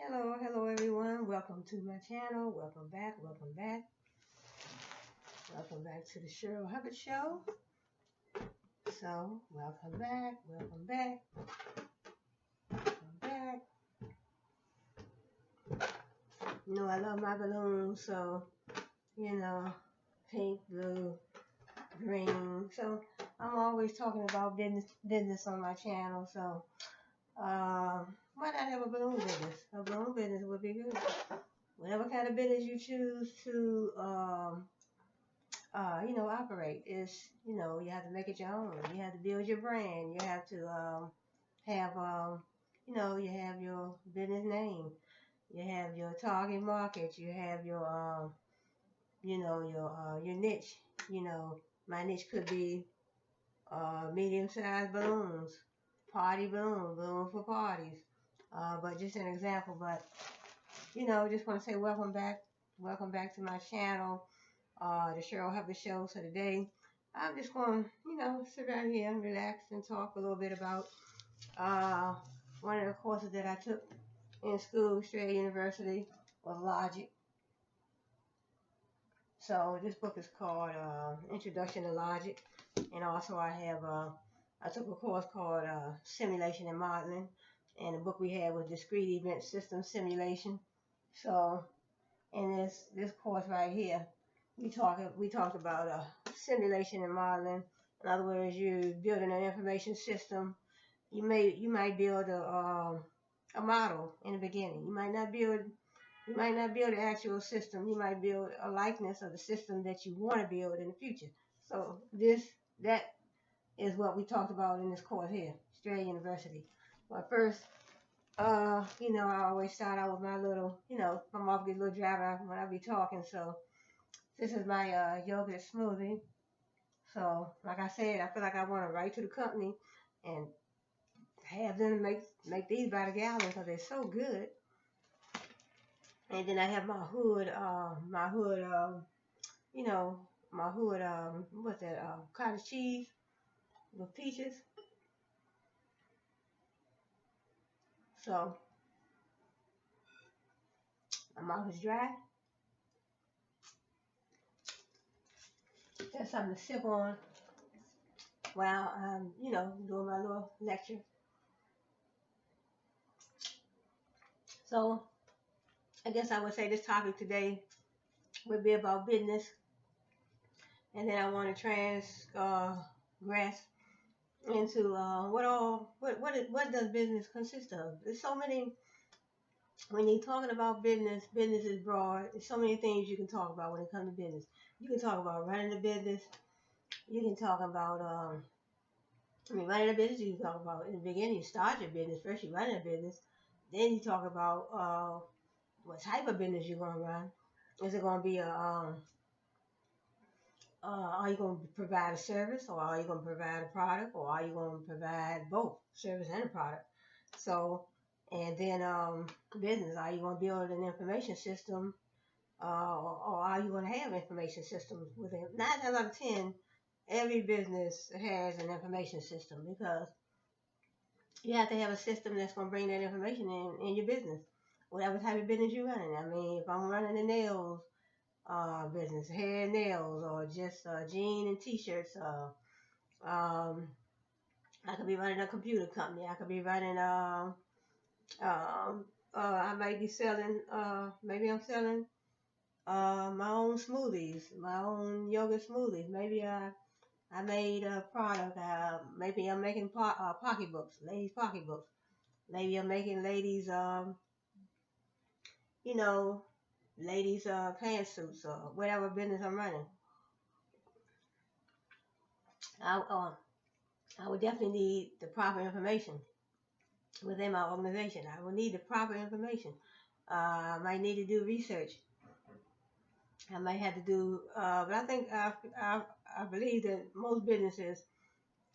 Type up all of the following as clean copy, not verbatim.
Hello everyone. Welcome to my channel. Welcome back to the Cheryle Hubbard Show. So, welcome back. You know, I love my balloons, so, you know, pink, blue, green. So, I'm always talking about business on my channel. So, why not have a balloon business? A balloon business would be good. Whatever kind of business you choose to, operate is, you have to make it your own. You have to build your brand. You have to have, you have your business name. You have your target market. You have your, your niche. You know, my niche could be medium-sized balloons, balloon for parties. But just an example. But just want to say welcome back to my channel. The Cheryle Hubbard Show. So today, I'm just going to, sit right here and relax and talk a little bit about uh, one of the courses that I took in school, Cheryle University, was logic. So this book is called Introduction to Logic, and also I took a course called Simulation and Modeling, and the book we had was Discrete Event System Simulation. So in this course right here, we talked about simulation and modeling. In other words, you're building an information system. You might build a model in the beginning. You might not build the actual system. You might build a likeness of the system that you want to build in the future. So that is what we talked about in this course here, Cheryle University. But first, I always start out with my little, my mom gets a little dry when I be talking. So this is my yogurt smoothie. So, like I said, I feel like I want to write to the company and have them make these by the gallon because they're so good. And then I have my hood, what's that, cottage cheese with peaches. So, my mouth is dry. That's something to sip on while I'm, doing my little lecture. So, I guess I would say this topic today would be about business, and then I want to transgress into what does business consist of? There's so many. When you're talking about business, business is broad. There's so many things you can talk about when it comes to business. You can talk about running a business. You can talk about running a business. You can talk about in the beginning you start your business. First you run a business, then you talk about what type of business you're gonna run. Is it gonna be are you going to provide a service, or are you going to provide a product, or are you going to provide both service and a product? So, and then business, are you going to build an information system, or are you going to have information systems within? 9 times out of 10, every business has an information system because you have to have a system that's going to bring that information in your business, whatever type of business you're running. I mean, if I'm running the nails business, hair and nails, or just jean and t-shirts. I could be running a computer company. I could be running. I might be selling. Maybe I'm selling my own smoothies, my own yogurt smoothies. Maybe I made a product. Maybe I'm making pocketbooks, ladies pocketbooks. Maybe I'm making ladies you know ladies pantsuits or whatever business I'm running. I would definitely need the proper information within my organization. I will need the proper information. I might need to do research. I might have to do, but I think I believe that most businesses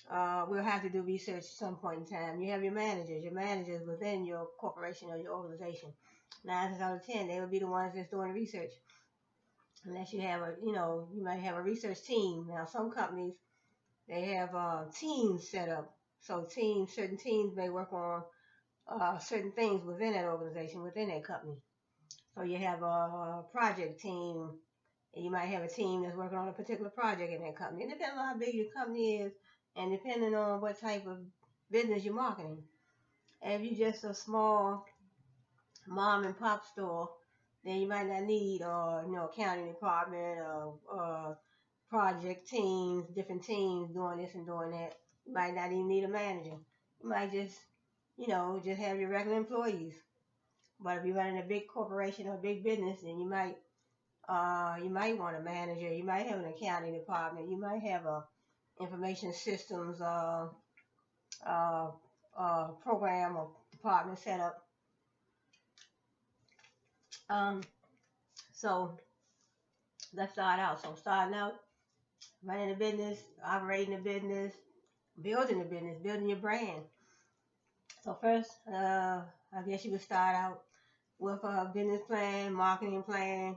will have to do research at some point in time. You have your managers within your corporation or your organization. 9 out of 10, they will be the ones that's doing the research. Unless you have you might have a research team. Now, some companies, they have teams set up. So certain teams may work on certain things within that organization, within that company. So you have a project team, and you might have a team that's working on a particular project in that company. It depends on how big your company is, and depending on what type of business you're marketing. And if you're just a small mom and pop store, then you might not need, accounting department or project teams, different teams doing this and doing that. You might not even need a manager. You might just, just have your regular employees. But if you're running a big corporation or a big business, then you might want a manager. You might have an accounting department. You might have a information systems program or department set up. So let's start out. So starting out, running a business, operating a business, building a business, building your brand. So first, I guess you would start out with a business plan, marketing plan.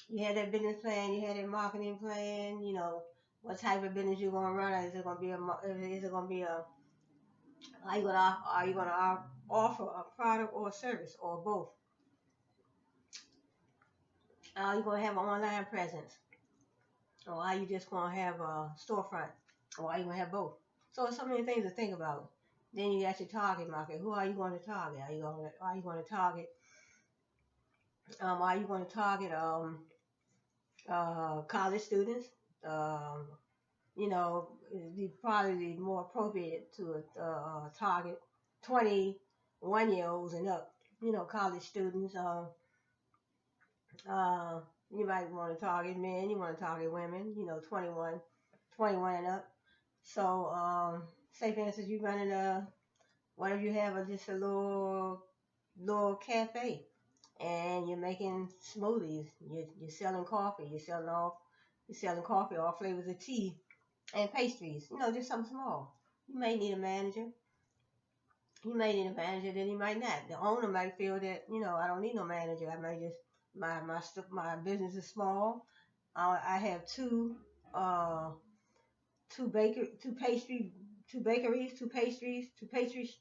You had that business plan, you had that marketing plan. What type of business you're gonna run. Is it gonna be are you gonna offer a product or a service or both? Are you gonna have an online presence, or are you just gonna have a storefront, or are you gonna have both? So there's so many things to think about. Then you got your target market. Who are you going to target? Are you going to target college students? It'd be probably more appropriate to target 21-year-olds and up. College students. You might want to target men. You want to target women. 21 and up. So, say for instance, you're running what if you have just a little cafe, and you're making smoothies. You're selling coffee. You're selling coffee, all flavors of tea, and pastries. Just something small. You may need a manager. Then you might not. The owner might feel that I don't need no manager. I might just my business is small. I have two bakeries,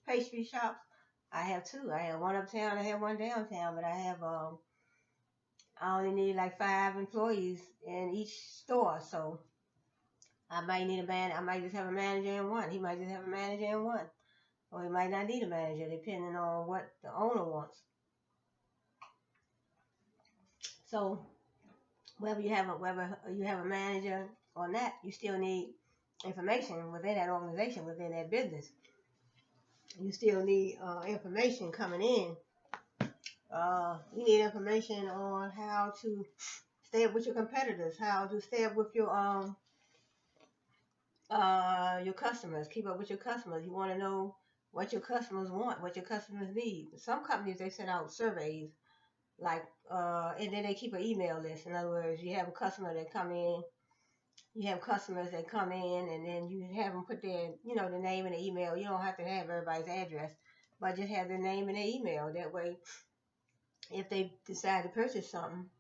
pastry shops. I have two. I have one uptown. I have one downtown. But I only need like 5 employees in each store. So I might need a man. I might just have a manager in one. He might just have a manager in one, or he might not need a manager, depending on what the owner wants. So whether you have a manager or not, you still need information within that organization, within that business. You still need information coming in. You need information on how to stay up with your competitors, how to stay up with your customers, keep up with your customers. You want to know what your customers want, what your customers need. Some companies, they send out surveys, and then they keep an email list. In other words, you have a customer that come in, you have customers that come in, and then you have them put their, the name and the email. You don't have to have everybody's address, but just have their name and their email. That way, if they decide to purchase something,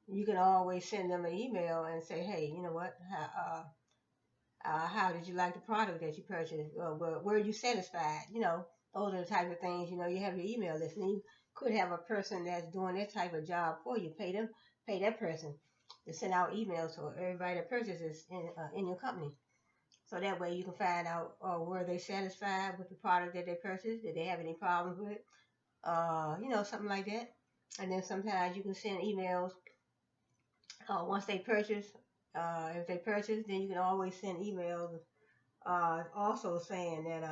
you can always send them an email and say, hey, you know what, how did you like the product that you purchased? Were you satisfied? Those are the type of things. You have your email list, and you could have a person that's doing that type of job for you. Pay that person to send out emails to everybody that purchases in your company. So that way you can find out were they satisfied with the product that they purchased? Did they have any problems with it? Something like that. And then sometimes you can send emails once they purchase. If they purchase, then you can always send emails also saying that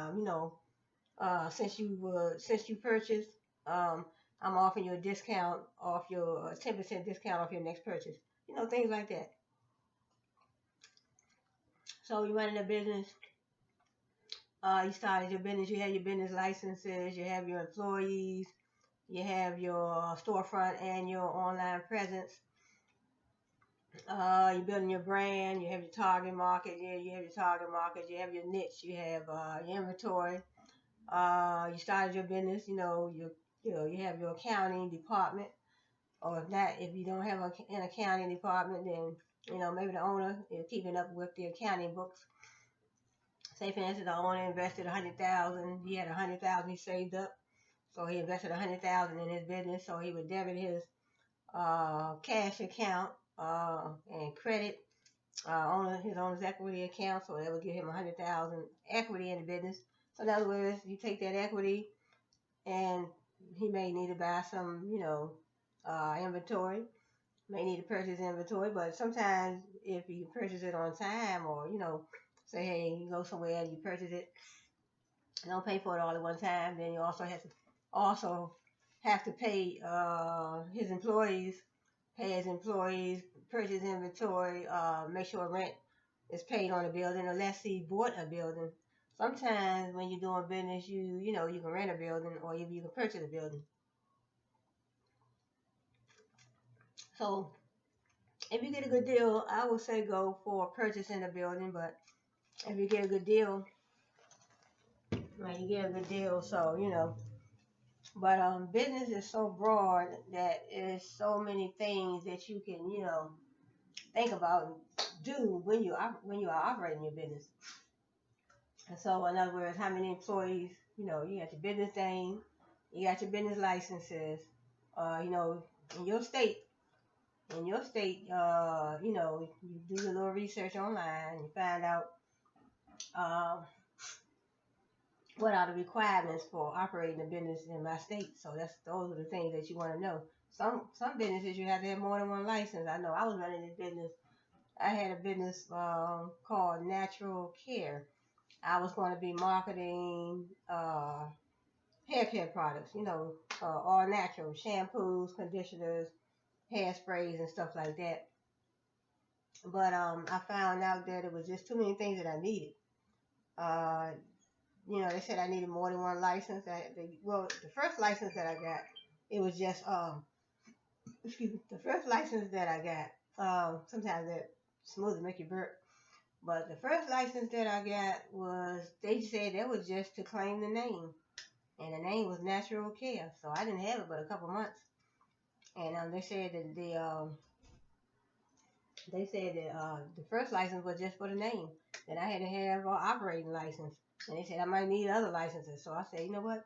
since you purchased, I'm offering you a discount off your 10% discount off your next purchase. Things like that. So you running a business. You started your business. You have your business licenses. You have your employees. You have your storefront and your online presence. You're building your brand. You have your target market. Yeah, you have your target market. You have your niche. You have your inventory. You started your business. You have your accounting department. Or if not, if you don't have an accounting department, then maybe the owner is keeping up with the accounting books. Say for instance, the owner invested 100,000. He had 100,000 he saved up, so he invested 100,000 in his business. So he would debit his cash account and credit his owner's equity account, so that would give him 100,000 equity in the business. So in other words, you take that equity, and he may need to buy some, inventory. May need to purchase inventory, but sometimes if you purchase it on time, or say, hey, you go somewhere and you purchase it, don't pay for it all at one time. Then you also have to pay his employees, purchase inventory, make sure rent is paid on the building, unless he bought a building. Sometimes when you're doing business, you can rent a building, or you can purchase a building. So if you get a good deal, I would say go for purchasing a building. But if you get a good deal, so But business is so broad that there's so many things that you can, think about and do when you are operating your business. And so, in other words, how many employees? You got your business name, you got your business licenses. In your state, you do a little research online, you find out uh, what are the requirements for operating a business in my state. So those are the things that you want to know. Some businesses you have to have more than one license. I know I was running this business. I had a business called Natural Care. I was going to be marketing hair care products, all natural shampoos, conditioners, hairsprays, and stuff like that. But I found out that it was just too many things that I needed. Uh, they said I needed more than one license. The first license that I got, it was just excuse me, the first license that I got. Sometimes that smoothie make you burp. But the first license that I got they said that was just to claim the name, and the name was Natural Care. So I didn't have it but a couple months, and they said that the first license was just for the name. Then I had to have an operating license. And they said I might need other licenses. So I said, you know what?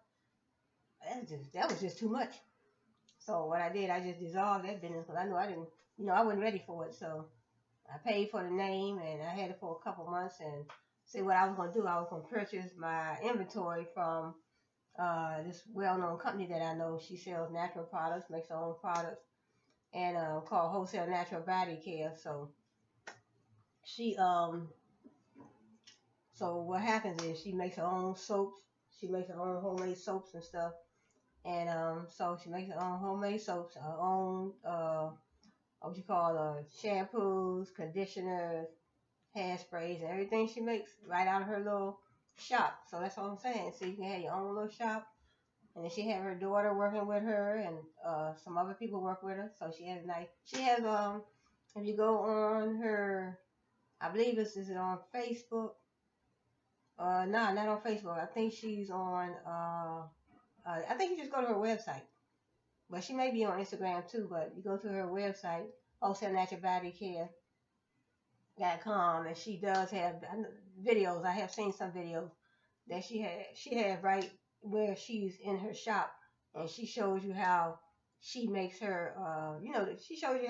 That was just too much. So what I did, I just dissolved that business because I knew I wasn't ready for it. So I paid for the name, and I had it for a couple months. And see what I was going to do. I was going to purchase my inventory from this well-known company that I know. She sells natural products, makes her own products, and called Wholesale Natural Body Care. So she So what happens is she makes her own soaps. She makes her own homemade soaps and stuff. And so she makes her own homemade soaps, her own what you call shampoos, conditioners, hairsprays, and everything she makes right out of her little shop. So that's what I'm saying. So you can have your own little shop. And then she have her daughter working with her, and some other people work with her. So she has if you go on her, I believe is it on Facebook. No, not on Facebook. I think she's on. I think you just go to her website, but she may be on Instagram too. But you go to her website, wholesalenaturalbodycare.com, and she does have videos. I have seen some videos that she had right where she's in her shop, and she shows you how she makes her. She shows you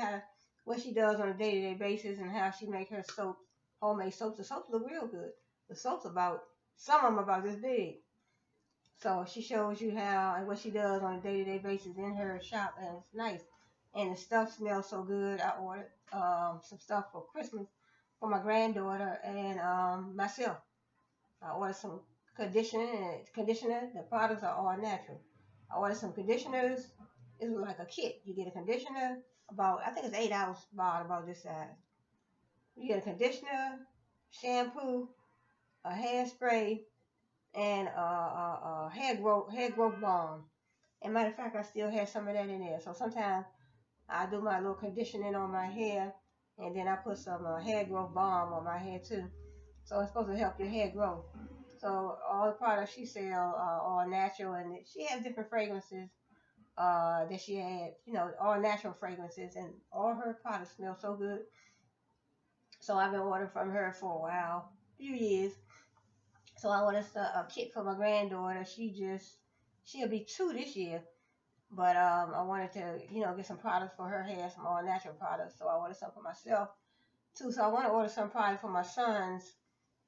what she does on a day-to-day basis, and how she makes her soaps, homemade soaps. The soaps look real good. The soaps some of them about this big. So she shows you how and what she does on a day-to-day basis in her shop, and it's nice. And the stuff smells so good. I ordered some stuff for Christmas for my granddaughter and myself. I ordered some conditioner. The products are all natural. I ordered some conditioners. It was like a kit. You get a conditioner I think it's 8 ounce bottle about this size. You get a conditioner, shampoo, a hairspray, and a hair growth balm. And matter of fact, I still have some of that in there. So sometimes I do my little conditioning on my hair, and then I put some hair growth balm on my hair too. So it's supposed to help your hair grow. So all the products she sells are all natural, and she has different fragrances that she had, all natural fragrances, and all her products smell so good. So I've been ordering from her for a while, a few years. So I ordered a kit for my granddaughter. She'll be 2 this year. But I wanted to, get some products for her hair, some all natural products. So I ordered some for myself too. So I want to order some products for my sons.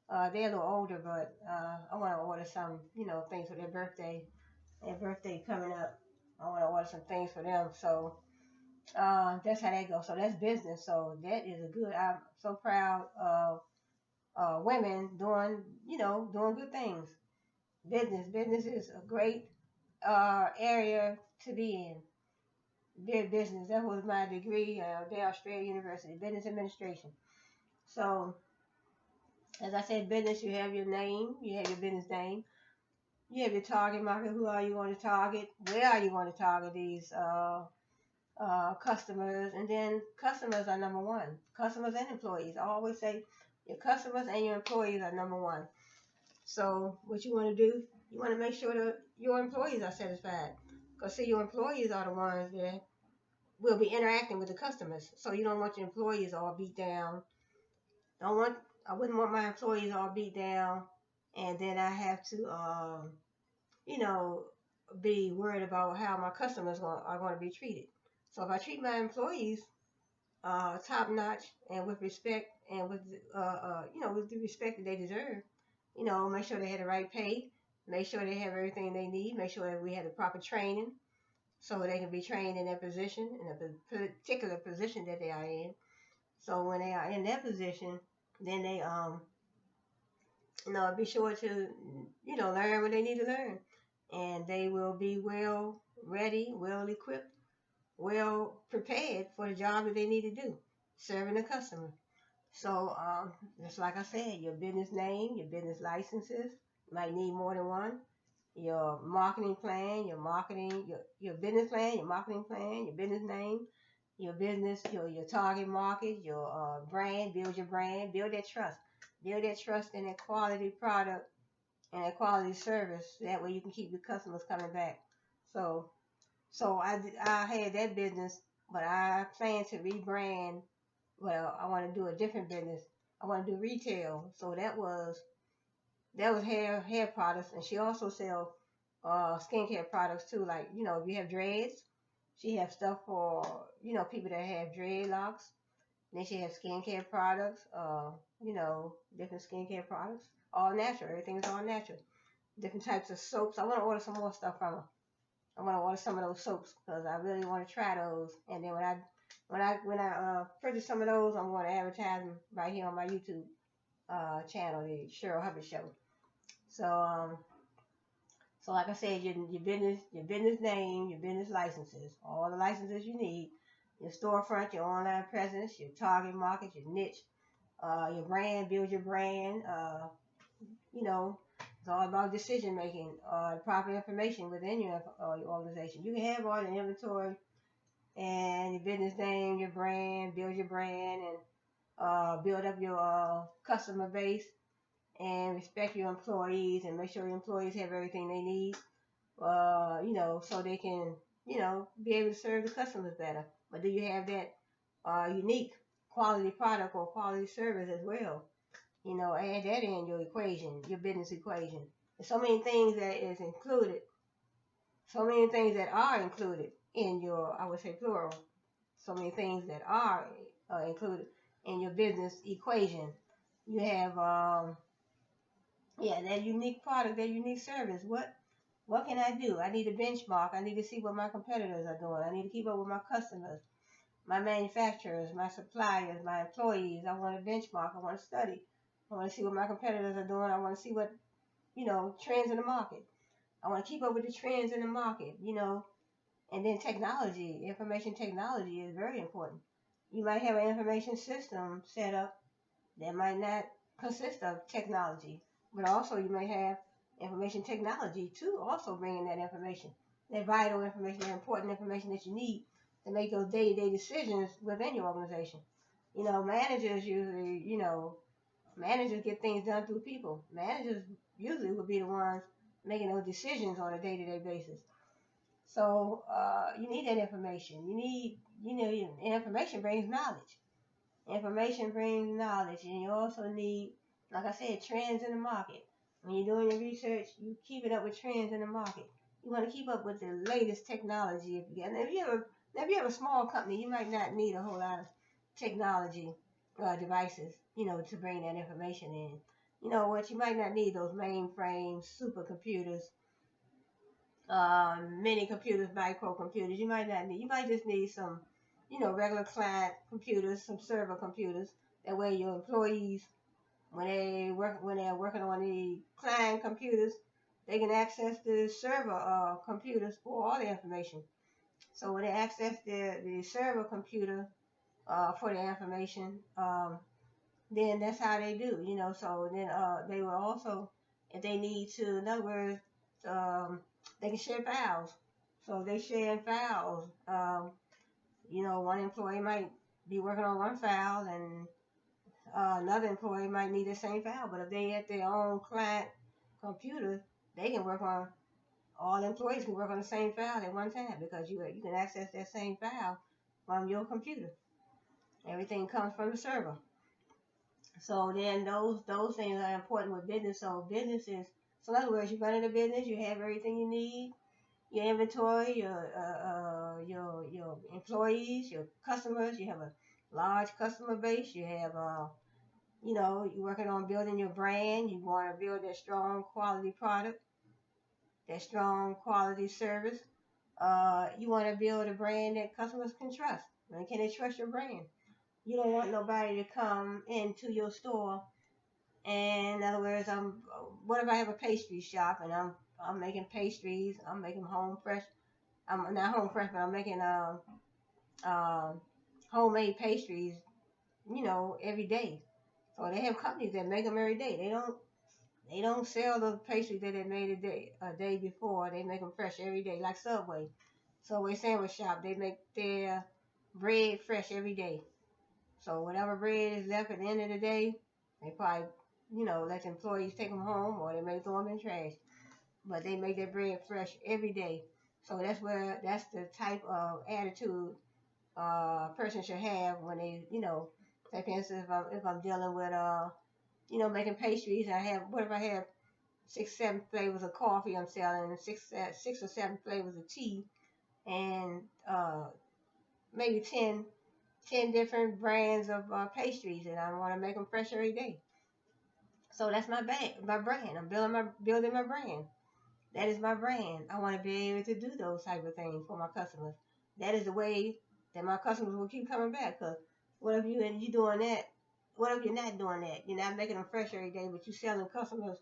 They're a little older, but I want to order some, things for their birthday. Their birthday coming up. I want to order some things for them. So that's how that goes. So that's business. So that is a good. I'm so proud of women doing, doing good things. Business is a great area to be in. Business. That was my degree at Australia University, business administration. So, as I said, business, you have your name, you have your business name, you have your target market. Who are you going to target? Where are you going to target these customers? And then customers are number one. Customers and employees. I always say your customers and your employees are number one. So, what you want to do, you want to make sure that your employees are satisfied. Because, see, your employees are the ones that will be interacting with the customers. So you don't want your employees all beat down. I wouldn't want my employees all beat down, and then I have to, you know, be worried about how my customers are going to be treated. So if I treat my employees top notch and with respect and with, with the respect that they deserve, make sure they have the right pay, make sure they have everything they need, make sure that we have the proper training, so they can be trained in their position, in a particular position that they are in. So when they are in that position, then they be sure to learn what they need to learn, and they will be well ready, well equipped, well prepared for the job that they need to do, serving the customer. So just like I said, your business name, your business licenses, you might need more than one, your marketing plan, your business plan, your marketing plan, your business name, your business, your target market, your brand, build that trust. Build that trust in that quality product and that quality service. That way you can keep your customers coming back. So I had that business, but I plan to rebrand. Well, I want to do a different business. I want to do retail. So that was hair products, and she also sell skincare products too. Like if you have dreads, she have stuff for people that have dreadlocks. Then she has skincare products, different skincare products, all natural. Everything is all natural. Different types of soaps. I want to order some more stuff from her. I want to order some of those soaps because I really want to try those. And then when I purchase some of those, I'm going to advertise them right here on my YouTube channel, the Cheryle Hubbard Show. So so like I said, your business name, your business licenses, all the licenses you need, your storefront, your online presence, your target market, your niche, your brand, build your brand. It's all about decision making, proper information within your organization. You can have all the inventory and your business name, your brand, build your brand, and build up your customer base and respect your employees and make sure your employees have everything they need, so they can, be able to serve the customers better. But do you have that unique quality product or quality service as well? Add that in your equation, your business equation. There's so many things that is included, so many things that are included in your, I would say plural, so many things that are included in your business equation. You have, that unique product, that unique service. What can I do? I need to benchmark. I need to see what my competitors are doing. I need to keep up with my customers, my manufacturers, my suppliers, my employees. I want to benchmark. I want to study. I want to see what my competitors are doing. I want to see what, trends in the market. I want to keep up with the trends in the market, And then technology, information technology is very important. You might have an information system set up that might not consist of technology, but also you might have information technology too, also bringing that information, that vital information, that important information that you need to make those day-to-day decisions within your organization. Managers usually, managers get things done through people. Managers usually will be the ones making those decisions on a day-to-day basis. So you need that information. Information brings knowledge. Information brings knowledge, and you also need, like I said, trends in the market. When you're doing your research, you keeping up with trends in the market. You want to keep up with the latest technology. If you get, if you have a small company, you might not need a whole lot of technology devices, to bring that information in. You know what? You might not need those mainframes, supercomputers, mini computers, microcomputers. You might not need. You might just need some, regular client computers, some server computers. That way, your employees, when they're working on the client computers, they can access the server computers for all the information. So when they access the server computer for the information, then that's how they do, So then they will also, if they need to, in other words, they can share files. So if they share files, one employee might be working on one file and another employee might need the same file. But if they at their own client computer, they can work on, all employees can work on the same file at one time because you can access that same file from your computer. Everything comes from the server. So then those things are important with business. So business is, so in other words, you're running a business, you have everything you need, your inventory, your employees, your customers. You have a large customer base. You have you're working on building your brand. You want to build that strong quality product, that strong quality service. You want to build a brand that customers can trust. And can they trust your brand? You don't want nobody to come into your store. And in other words, what if I have a pastry shop and I'm making pastries? I'm making home fresh. I'm not home fresh, but I'm making homemade pastries. Every day. So they have companies that make them every day. They don't sell the pastries that they made a day before. They make them fresh every day, like Subway sandwich shop. They make their bread fresh every day. So whatever bread is left at the end of the day, they probably, let the employees take them home or they may throw them in trash. But they make their bread fresh every day. So that's the type of attitude a person should have when they, say for instance, if I'm dealing with, making pastries, what if I have 6, 7 flavors of coffee I'm selling, 6 or 7 flavors of tea, and maybe 10 different brands of pastries, and I want to make them fresh every day. So that's my brand. I'm building my brand. That is my brand. I want to be able to do those type of things for my customers. That is the way that my customers will keep coming back. Cause what if you doing that? What if you're not doing that? You're not making them fresh every day, but you're selling customers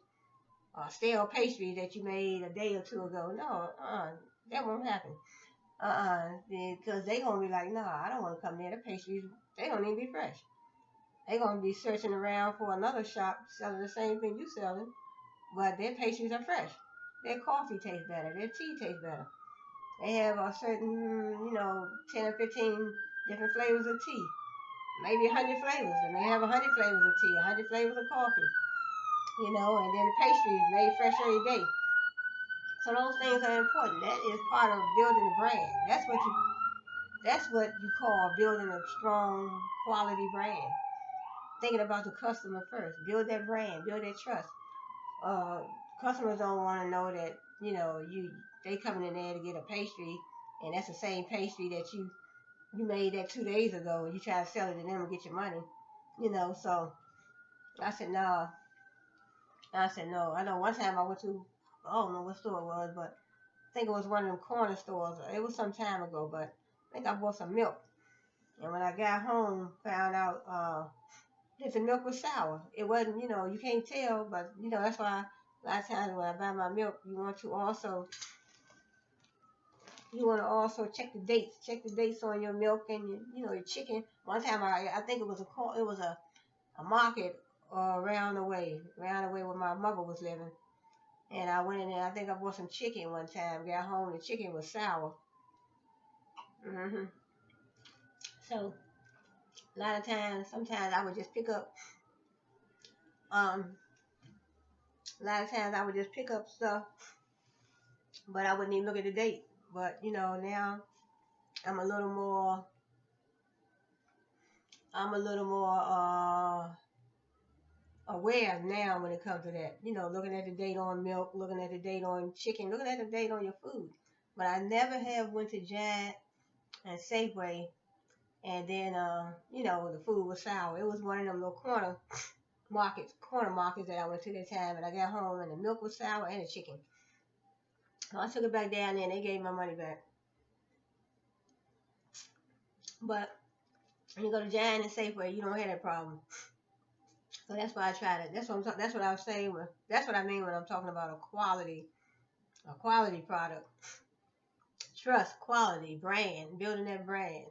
stale pastries that you made a day or two ago. No, that won't happen. Because they gonna be like, nah, I don't want to come there. The pastries, they don't even be fresh. They gonna be searching around for another shop selling the same thing you selling, but their pastries are fresh. Their coffee tastes better. Their tea tastes better. They have a certain, 10 or 15 different flavors of tea. Maybe 100 flavors. They may have 100 flavors of tea, 100 flavors of coffee, and then the pastry is made fresh every day. So those things are important. That is part of building the brand. That's what you call building a strong quality brand. Thinking about the customer first. Build that brand, build that trust. Uh, Customers don't want to know that, they coming in there to get a pastry and that's the same pastry that you made that 2 days ago and you try to sell it to them and get your money. So I said no. I know one time I went to, I don't know what store it was, but I think it was one of them corner stores. It was some time ago, but I think I bought some milk. And when I got home, found out that the milk was sour. It wasn't, you can't tell, but, that's why a lot of times when I buy my milk, you want to also check the dates on your milk and your chicken. One time I think it was a market around the way where my mother was living. And I went in there, I think I bought some chicken one time, got home, the chicken was sour. So, a lot of times, sometimes I would just pick up, stuff, but I wouldn't even look at the date. But, now I'm a little more, aware now when it comes to that. You know, looking at the date on milk, looking at the date on chicken, looking at the date on your food. But I never have went to Giant and Safeway and then you know, the food was sour. It was one of them little corner markets that I went to that time, and I got home and the milk was sour and the chicken. So I took it back down there and they gave my money back. But when you go to Giant and Safeway, you don't have that problem. So that's why I tried it. That's what I was saying. That's what I mean when I'm talking about a quality product. Trust, quality, brand, building that brand.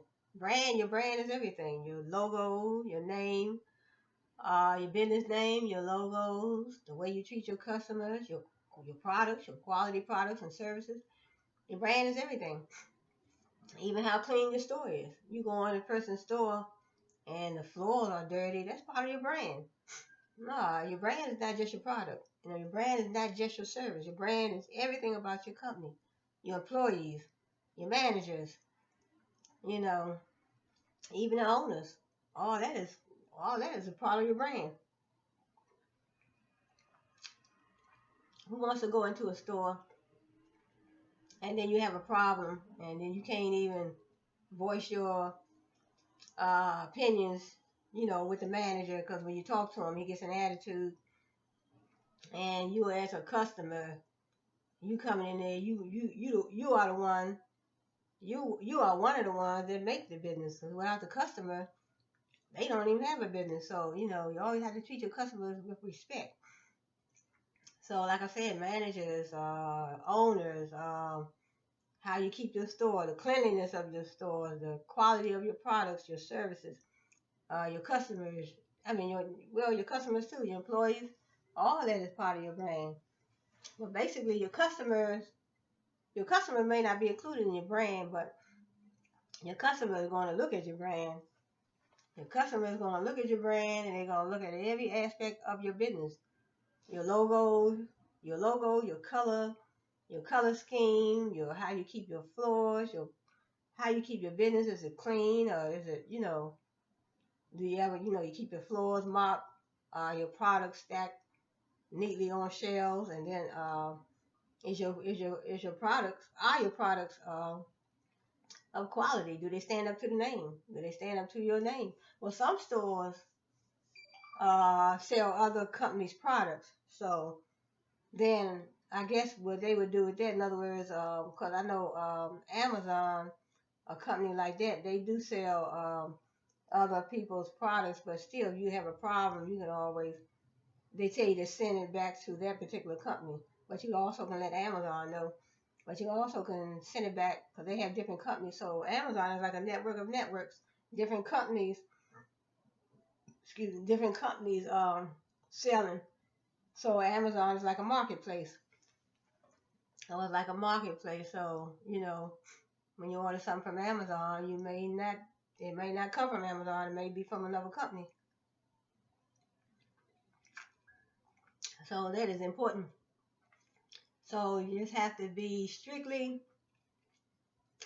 Your brand is everything. Your logo, your name, your business name, your logos, the way you treat your customers, your products, your quality products and services. Your brand is everything. Even how clean your store is. You go in a person's store and the floors are dirty, that's part of your brand. No, your brand is not just your product. You know, your brand is not just your service. Your brand is everything about your company, your employees, your managers, you know, even the owners. All that is all that is a part of your brand. Who wants to go into a store and then you have a problem and then you can't even voice your opinions, you know, with the manager because when you talk to him, he gets an attitude, and you as a customer, you coming in there, you are the one, you are one of the ones that make the business. Because without the customer, they don't even have a business. So you know, you always have to treat your customers with respect. So like I said, managers, owners, how you keep your store, the cleanliness of your store, the quality of your products, your services, your customers. I mean, your customers too, your employees. All that is part of your brand. But basically, your customer may not be included in your brand, but your customer is going to look at your brand. Your customer is going to look at your brand, and they're going to look at every aspect of your business. Your logo, your color scheme, your how you keep your floors, your how you keep your business. Is it clean or is it, you know, do you ever, you know, you keep your floors mopped, your products stacked neatly on shelves, and then is your products are your products of quality? Do they stand up to the name? Do they stand up to your name? Well, some stores sell other companies' products, so then I guess what they would do with that, in other words, because I know Amazon, a company like that, they do sell other people's products, but still, if you have a problem, you can always, they tell you to send it back to that particular company. But you also can let Amazon know. But you also can send it back because they have different companies. So Amazon is like a network of networks, different companies, different companies selling. So Amazon is like a marketplace. So it's like a marketplace. So, you know, when you order something from Amazon, it may not come from Amazon. It may be from another company. So that is important. So you just have to be strictly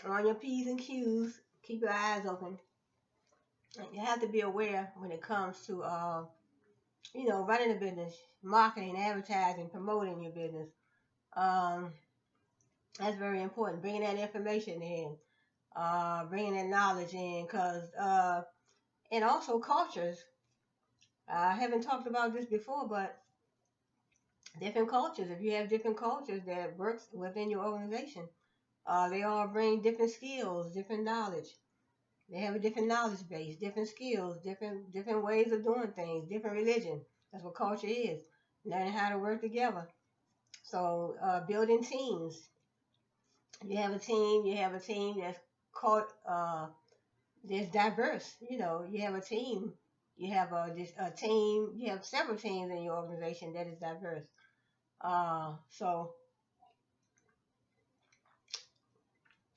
on your P's and Q's. Keep your eyes open. You have to be aware when it comes to, you know, running a business, marketing, advertising, promoting your business. Um, that's very important. Bringing that information in, bringing that knowledge in, and also cultures. I haven't talked about this before, but different cultures. If you have different cultures that works within your organization, they all bring different skills, different knowledge. They have a different knowledge base, different skills, different ways of doing things, different religion. That's what culture is. Learning how to work together. So building teams. You have a team. You have a team that's called that's diverse. You know, you have a team. You have a team. You have several teams in your organization that is diverse. So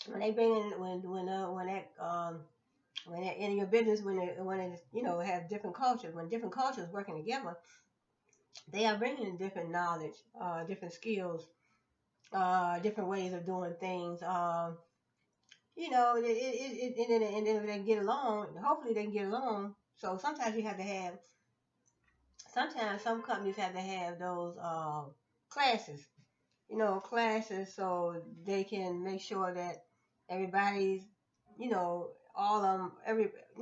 when they bring in when that in your business when it you know have different cultures, when different cultures working together, they are bringing in different knowledge, different skills, different ways of doing things. You know, and then if they get along, hopefully they can get along. So sometimes you have to have sometimes some companies have to have those classes, classes so they can make sure that everybody's, all of them,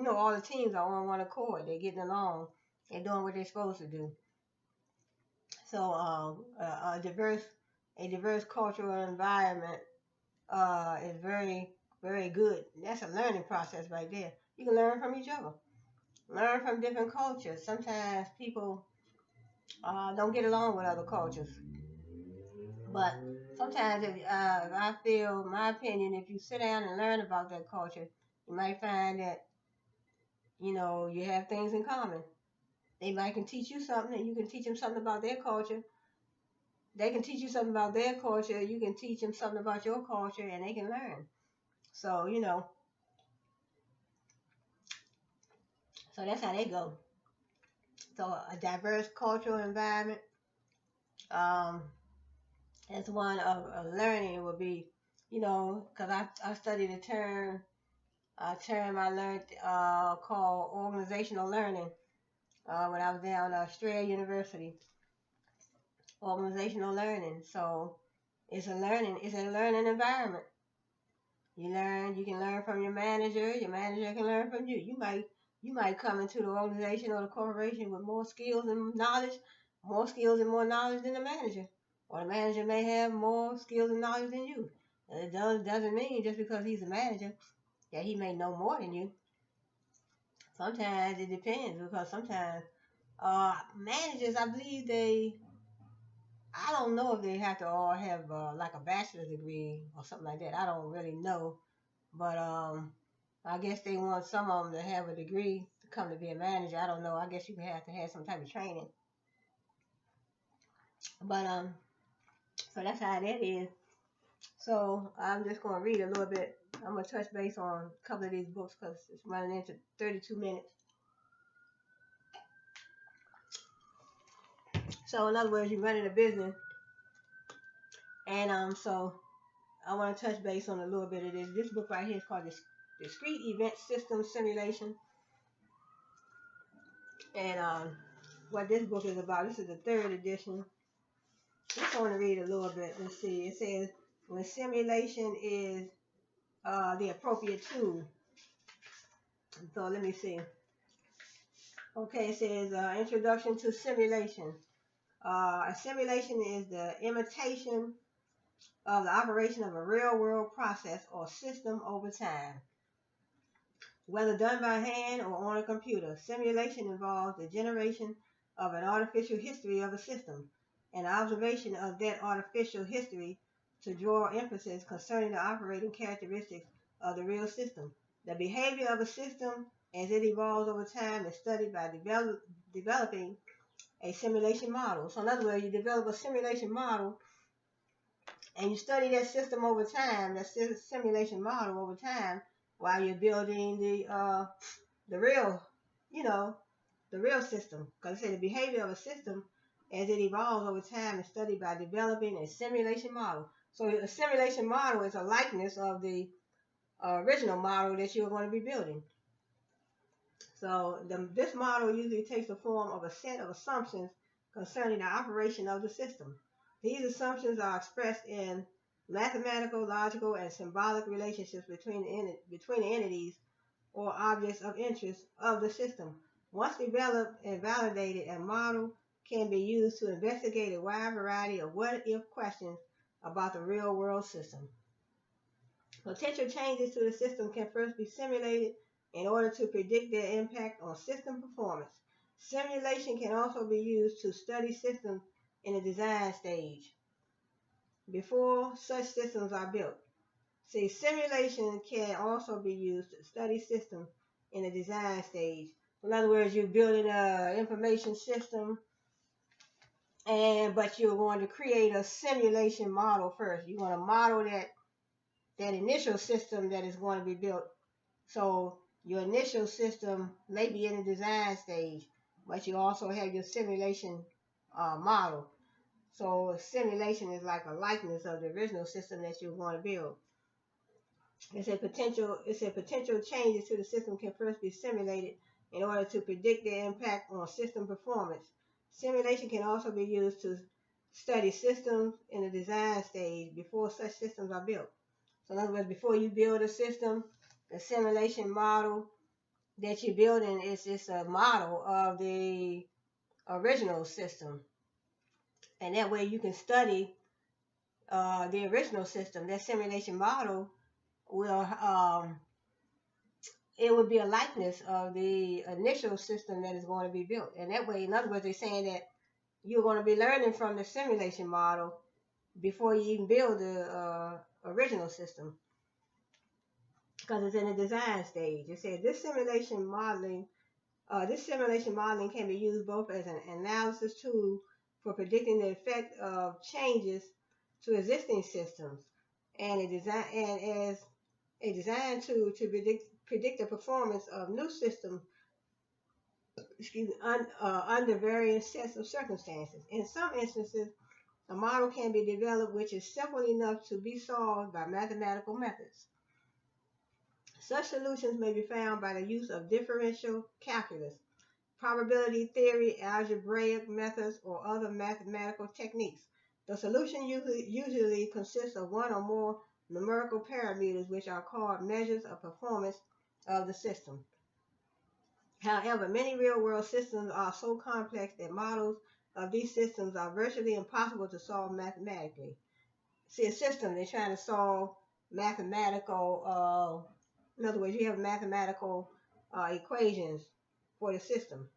all the teams are on one accord. They're getting along. They're doing what they're supposed to do. So, a diverse cultural environment is very, very good. That's a learning process right there. You can learn from each other, learn from different cultures. Sometimes people don't get along with other cultures, but sometimes I feel, my opinion, if you sit down and learn about that culture, you might find that you have things in common. They might can teach you something, and you can teach them something about their culture. They can teach you something about their culture. You can teach them something about your culture, and they can learn. So so that's how they go. So a diverse cultural environment, um, as one of learning would be, because I studied a term I learned called organizational learning when I was down at Cheryle University. Organizational learning. So it's a learning environment. You can learn from your manager can learn from you. You might come into the organization or the corporation with more skills and more knowledge than the manager. Or the manager may have more skills and knowledge than you. It doesn't mean just because he's a manager that he may know more than you. Sometimes it depends because sometimes managers, I believe I don't know if they have to all have like a bachelor's degree or something like that. I don't really know, but I guess they want some of them to have a degree to come to be a manager. I don't know. I guess you have to have some type of training. But so that's how that is. So I'm just gonna read a little bit. I'm gonna touch base on a couple of these books because it's running into 32 minutes. So in other words, you're running a business, and so I want to touch base on a little bit of this. This book right here is called Discrete Event System Simulation, and what this book is about. This is the third edition. Just want to read a little bit. Let's see. It says when simulation is the appropriate tool. So let me see. Okay, it says introduction to simulation. A simulation is the imitation of the operation of a real-world process or system over time, whether done by hand or on a computer. Simulation involves the generation of an artificial history of a system and observation of that artificial history to draw emphasis concerning the operating characteristics of the real system. The behavior of a system as it evolves over time is studied by developing a simulation model. So in other words, you develop a simulation model and you study that system over time, that simulation model over time, while you're building the real, you know, the real system. Because I say the behavior of a system as it evolves over time is studied by developing a simulation model. So a simulation model is a likeness of the original model that you're going to be building. So this model usually takes the form of a set of assumptions concerning the operation of the system. These assumptions are expressed in mathematical, logical, and symbolic relationships between the entities or objects of interest of the system. Once developed and validated, a model can be used to investigate a wide variety of what-if questions about the real-world system. Potential changes to the system can first be simulated in order to predict their impact on system performance. Simulation can also be used to study systems in the design stage before such systems are built. See, simulation can also be used to study systems in the design stage. In other words, you're building an information system, but you're going to create a simulation model first. You're going to model that initial system that is going to be built. So your initial system may be in the design stage, but you also have your simulation model. So simulation is like a likeness of the original system that you're going to build. It said potential changes to the system can first be simulated in order to predict their impact on system performance. Simulation can also be used to study systems in the design stage before such systems are built. So in other words, before you build a system, the simulation model that you're building is just a model of the original system. And that way you can study the original system. That simulation model will it would be a likeness of the initial system that is going to be built. And that way, in other words, they're saying that you're going to be learning from the simulation model before you even build the original system, because it's in the design stage. It said this simulation modeling can be used both as an analysis tool for predicting the effect of changes to existing systems, and as a design tool to predict the performance of new systems, under various sets of circumstances. In some instances, a model can be developed which is simple enough to be solved by mathematical methods. Such solutions may be found by the use of differential calculus, probability theory, algebraic methods, or other mathematical techniques. The solution usually consists of one or more numerical parameters, which are called measures of performance of the system. However, many real-world systems are so complex that models of these systems are virtually impossible to solve mathematically. See, a system, they're trying to solve mathematical, in other words, you have mathematical equations for the system.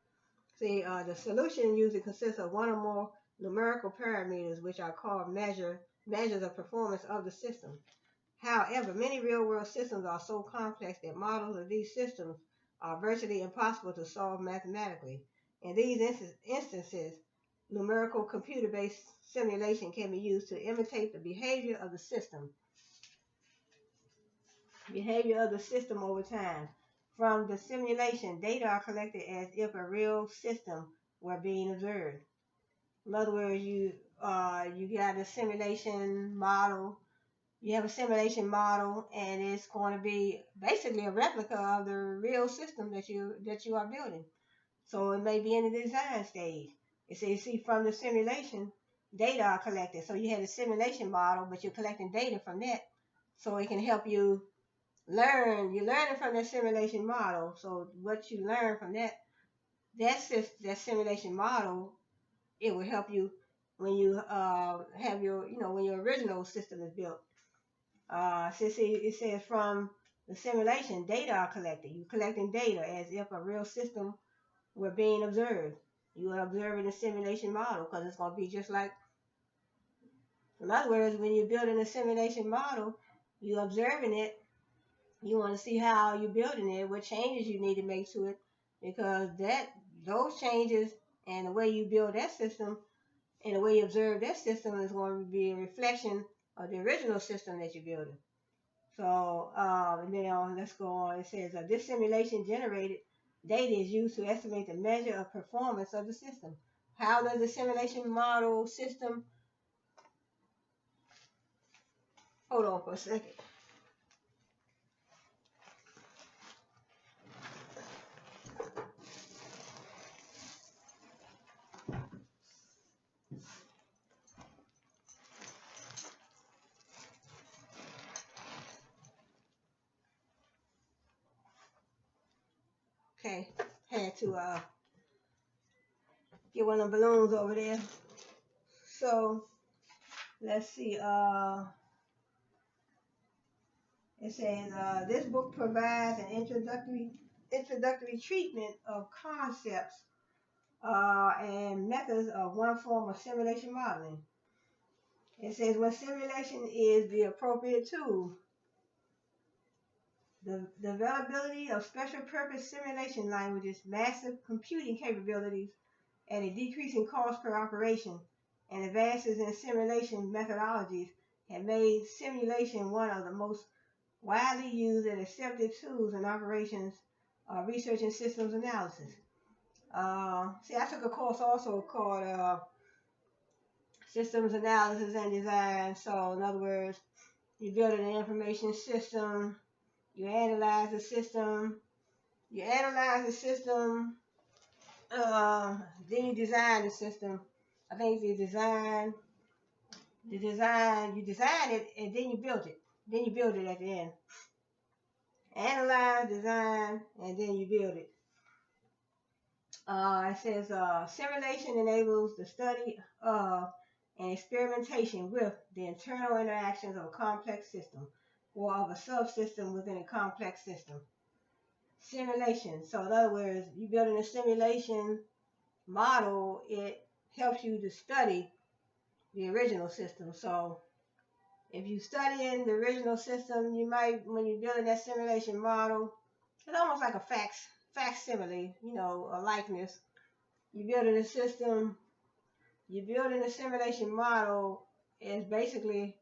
See, the solution usually consists of one or more numerical parameters, which are called measures of performance of the system. However, many real-world systems are so complex that models of these systems are virtually impossible to solve mathematically. In these instances, numerical computer-based simulation can be used to imitate the behavior of the system over time. From the simulation, data are collected as if a real system were being observed. In other words, you got a simulation model. You have a simulation model, and it's going to be basically a replica of the real system that you are building. So it may be in the design stage. It says, see, from the simulation, data are collected. So you have a simulation model, but you're collecting data from that, so it can help you learn. You're learning from that simulation model. So what you learn from that simulation model, it will help you when you have your, when your original system is built. It says from the simulation, data are collected. You're collecting data as if a real system were being observed. You are observing the simulation model, because it's going to be just like, in other words, when you're building a simulation model, you're observing it. You want to see how you're building it, what changes you need to make to it, because those changes and the way you build that system and the way you observe that system is going to be a reflection of the original system that you're building. So, and then let's go on. It says, this simulation generated data is used to estimate the measure of performance of the system. How does the simulation model system? Hold on for a second. Okay, had to get one of the balloons over there. So let's see. It says this book provides an introductory treatment of concepts and methods of one form of simulation modeling. It says when simulation is the appropriate tool. The availability of special purpose simulation languages, massive computing capabilities, and a decreasing cost per operation, and advances in simulation methodologies have made simulation one of the most widely used and accepted tools in operations, research, and systems analysis. I took a course also called Systems Analysis and Design. So, in other words, you build an information system, you analyze the system, Then you design the system. I think you design you design it, and then you build it. Then you build it at the end. Analyze, design, and then you build it. It says simulation enables the study of and experimentation with the internal interactions of a complex system or of a subsystem within a complex system. Simulation. So in other words, you building a simulation model, it helps you to study the original system. So if you studying the original system, you might, when you're building that simulation model, it's almost like a facsimile, a likeness. You're building a system, you're building a simulation model is basically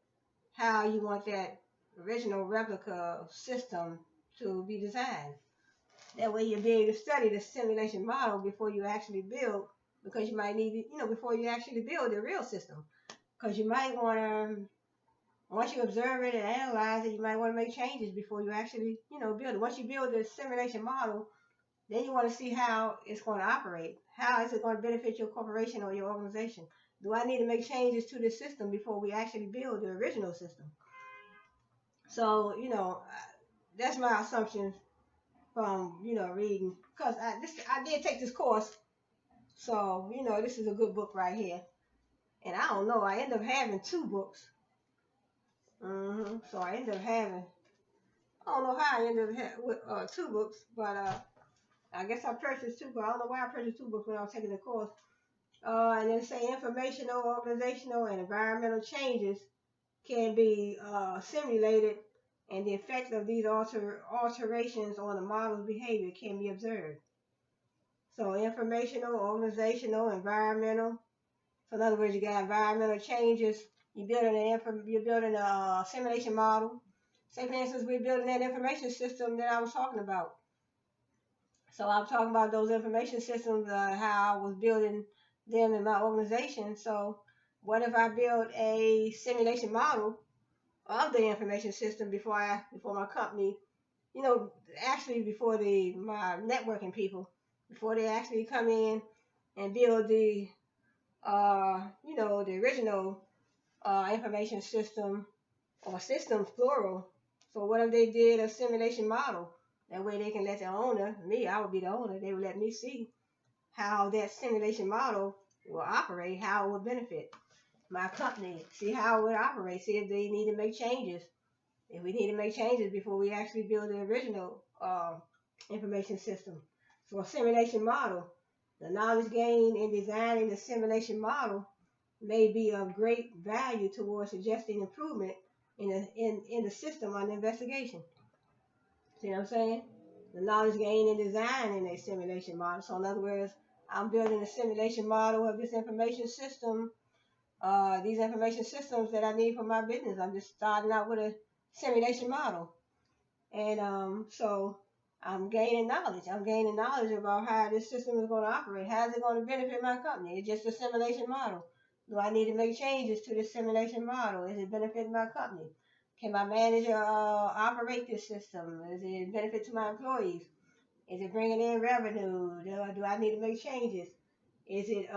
how you want that original replica system to be designed. That way you'll be able to study the simulation model before you actually build, because you might need it, before you actually build the real system. Because you might want to, once you observe it and analyze it, you might want to make changes before you actually, build it. Once you build the simulation model, then you want to see how it's going to operate. How is it going to benefit your corporation or your organization? Do I need to make changes to this system before we actually build the original system? So, that's my assumptions from, reading. Because I did take this course. So, this is a good book right here. And I don't know, I ended up having two books. So I ended up having, I don't know how I ended up with two books, but I guess I purchased two, but I don't know why I purchased two books when I was taking the course. And then say informational, organizational, and environmental changes can be simulated, and the effects of these alterations on the model's behavior can be observed. So informational, organizational, environmental. So in other words, you got environmental changes. You're building a simulation model. Say for instance, we're building that information system that I was talking about. So I'm talking about those information systems, how I was building them in my organization. So what if I build a simulation model of the information system before my company, actually before my networking people, before they actually come in and build the the original information system, or systems plural. So what if they did a simulation model? That way they can let the owner, me, I would be the owner, they would let me see how that simulation model will operate, how it will benefit my company, see how it would operate, see if they need to make changes. If we need to make changes before we actually build the original information system. So a simulation model, the knowledge gained in designing the simulation model may be of great value towards suggesting improvement in the system under investigation. See what I'm saying? The knowledge gained in designing a simulation model. So in other words, I'm building a simulation model of this information system, these information systems that I need for my business. I'm just starting out with a simulation model. And so I'm gaining knowledge. I'm gaining knowledge about how this system is going to operate. How is it going to benefit my company? It's just a simulation model. Do I need to make changes to this simulation model? Is it benefiting my company? Can my manager operate this system? Is it benefit to my employees? Is it bringing in revenue? Do I need to make changes? Is it,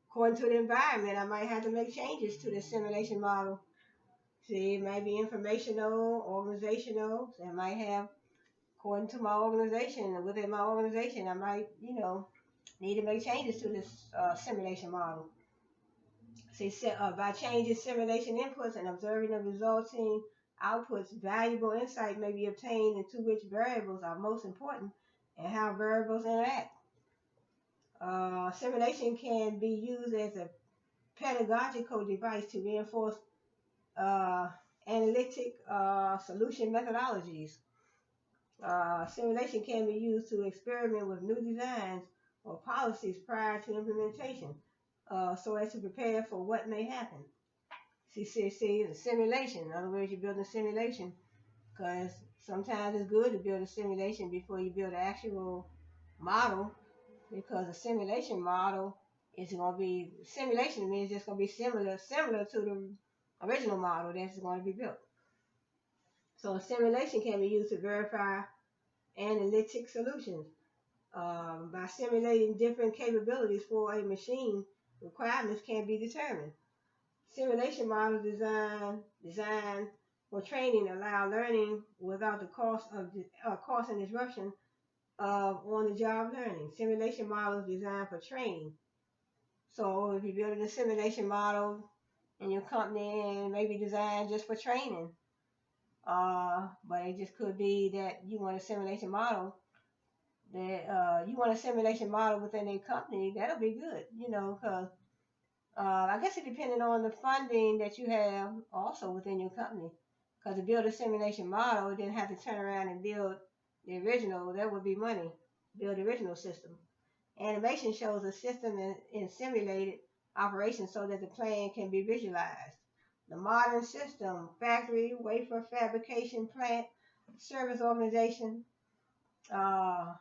according to the environment, I might have to make changes to the simulation model. See, it might be informational, organizational. So I might have, according to my organization, within my organization, I might, need to make changes to this simulation model. See, by changing simulation inputs and observing the resulting outputs, valuable insight may be obtained into which variables are most important and how variables interact. Simulation can be used as a pedagogical device to reinforce analytic solution methodologies. Simulation can be used to experiment with new designs or policies prior to implementation, so as to prepare for what may happen. See, the simulation. In other words, you're building a simulation, because sometimes it's good to build a simulation before you build an actual model, because a simulation model is going to be, simulation means it's going to be similar to the original model that's going to be built. So a simulation can be used to verify analytic solutions. By simulating different capabilities for a machine, requirements can be determined. Simulation models designed for training allow learning without the cost and disruption of on-the-job learning. Simulation models designed for training. So if you're building a simulation model in your company, and maybe designed just for training, but it just could be that you want a simulation model within a company. That'll be good, because I guess it depending on the funding that you have also within your company. Because to build a simulation model, you didn't have to turn around and build the original. That would be money. Build the original system. Animation shows a system in simulated operation so that the plan can be visualized. The modern system, factory, wafer fabrication plant, service organization, uh,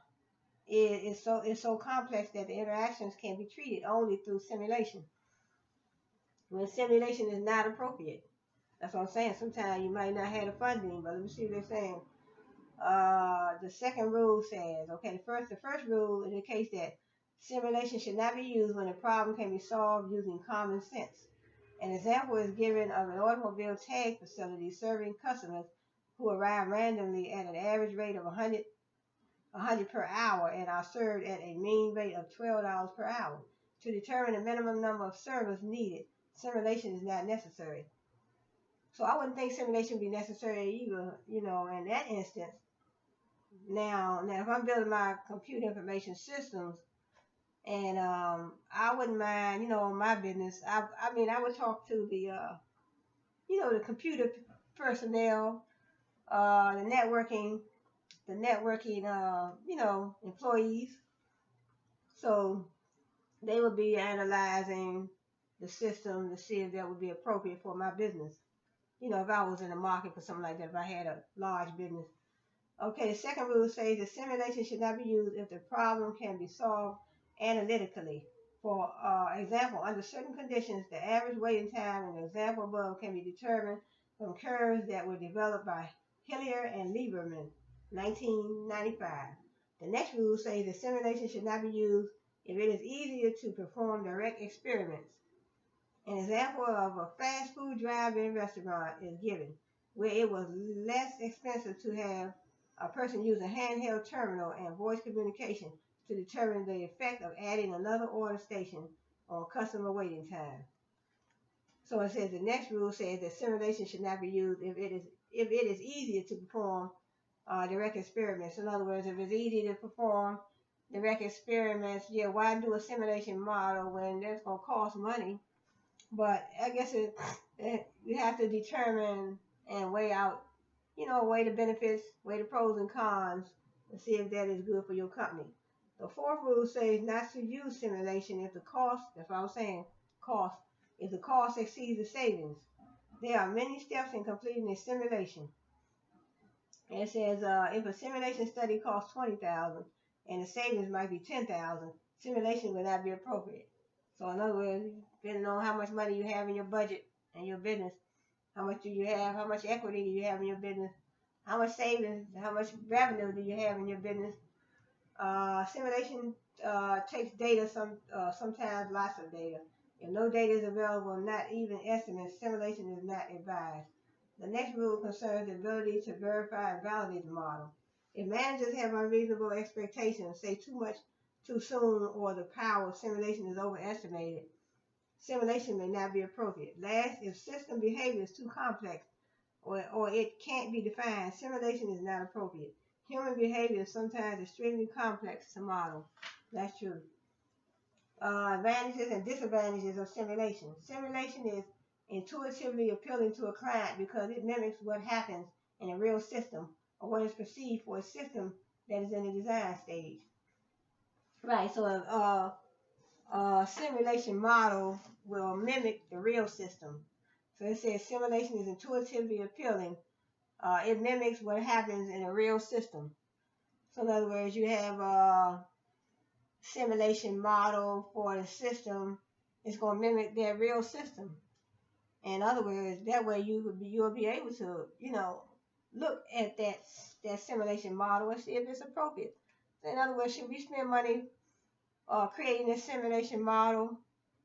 is so complex that the interactions can be treated only through simulation. When simulation is not appropriate. That's what I'm saying. Sometimes you might not have the funding, but let me see what they're saying. The second rule says, okay, the first rule indicates that simulation should not be used when a problem can be solved using common sense. An example is given of an automobile tag facility serving customers who arrive randomly at an average rate of 100 per hour and are served at a mean rate of $12 per hour. To determine the minimum number of servers needed, simulation is not necessary. So I wouldn't think simulation would be necessary either, in that instance. Now, if I'm building my computer information systems, and I wouldn't mind, my business. I would talk to the computer personnel, the networking, employees. So they would be analyzing the system to see if that would be appropriate for my business. If I was in the market for something like that, if I had a large business. Okay, the second rule says that simulation should not be used if the problem can be solved analytically. For example, under certain conditions, the average waiting time in the example above can be determined from curves that were developed by Hillier and Lieberman, 1995. The next rule says that simulation should not be used if it is easier to perform direct experiments. An example of a fast food drive-in restaurant is given, where it was less expensive to have a person use a handheld terminal and voice communication to determine the effect of adding another order station on customer waiting time. So it says the next rule says that simulation should not be used if it is easier to perform direct experiments. In other words, if it's easy to perform direct experiments, why do a simulation model when that's going to cost money? But I guess you have to determine and weigh out, weigh the benefits, weigh the pros and cons, and see if that is good for your company. The fourth rule says not to use simulation if the cost, that's what I was saying, if the cost exceeds the savings. There are many steps in completing a simulation. And it says if a simulation study costs $20,000 and the savings might be $10,000, simulation would not be appropriate. So in other words, depending on how much money you have in your budget and your business, how much do you have, how much equity do you have in your business, how much savings, how much revenue do you have in your business. Simulation takes data, sometimes lots of data. If no data is available, not even estimates, simulation is not advised. The next rule concerns the ability to verify and validate the model. If managers have unreasonable expectations, say too much too soon, or the power of simulation is overestimated, simulation may not be appropriate. Last, if system behavior is too complex or it can't be defined, simulation is not appropriate. Human behavior is sometimes extremely complex to model. That's true. Advantages and disadvantages of simulation. Simulation is intuitively appealing to a client because it mimics what happens in a real system or what is perceived for a system that is in the design stage. Right, so a simulation model will mimic the real system. So it says simulation is intuitively appealing. It mimics what happens in a real system. So in other words, you have a simulation model for the system. It's going to mimic their real system. In other words, that way you'll be able to, look at that simulation model and see if it's appropriate. So in other words, should we spend money creating this simulation model?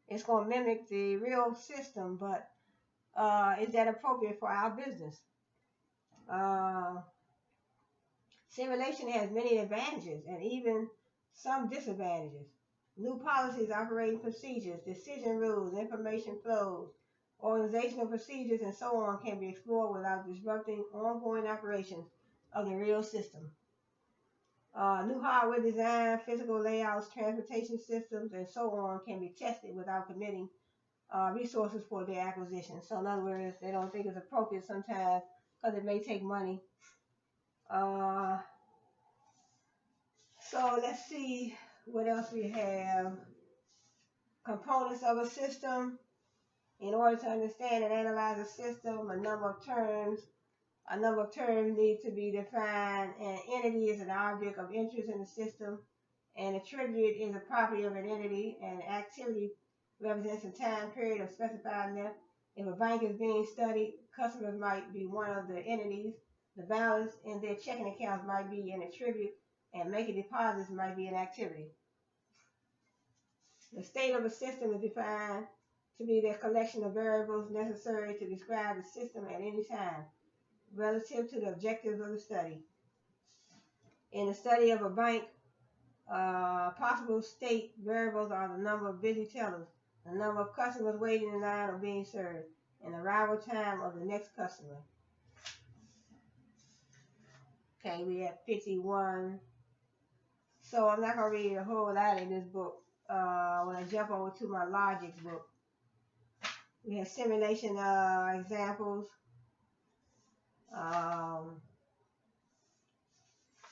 It's going to mimic the real system, but is that appropriate for our business? Uh, Simulation has many advantages and even some disadvantages. New policies, operating procedures, decision rules, information flows, organizational procedures, and so on can be explored without disrupting ongoing operations of the real system. New hardware design, physical layouts, transportation systems, and so on can be tested without committing resources for their acquisition. So in other words, they don't think it's appropriate sometimes because it may take money. Uh, so let's see what else we have. Components of a system. In order to understand and analyze a system, a number of terms need to be defined. An entity is an object of interest in the system. An attribute is a property of an entity. An activity represents a time period of specified length. If a bank is being studied, customers might be one of the entities. The balance in their checking accounts might be an attribute, and making deposits might be an activity. The state of a system is defined to be the collection of variables necessary to describe the system at any time, relative to the objectives of the study. In the study of a bank, possible state variables are the number of busy tellers, the number of customers waiting in line or being served, and the arrival time of the next customer. Okay, we have 51. So I'm not going to read a whole lot in this book. When I jump over to my logics book, we have simulation examples.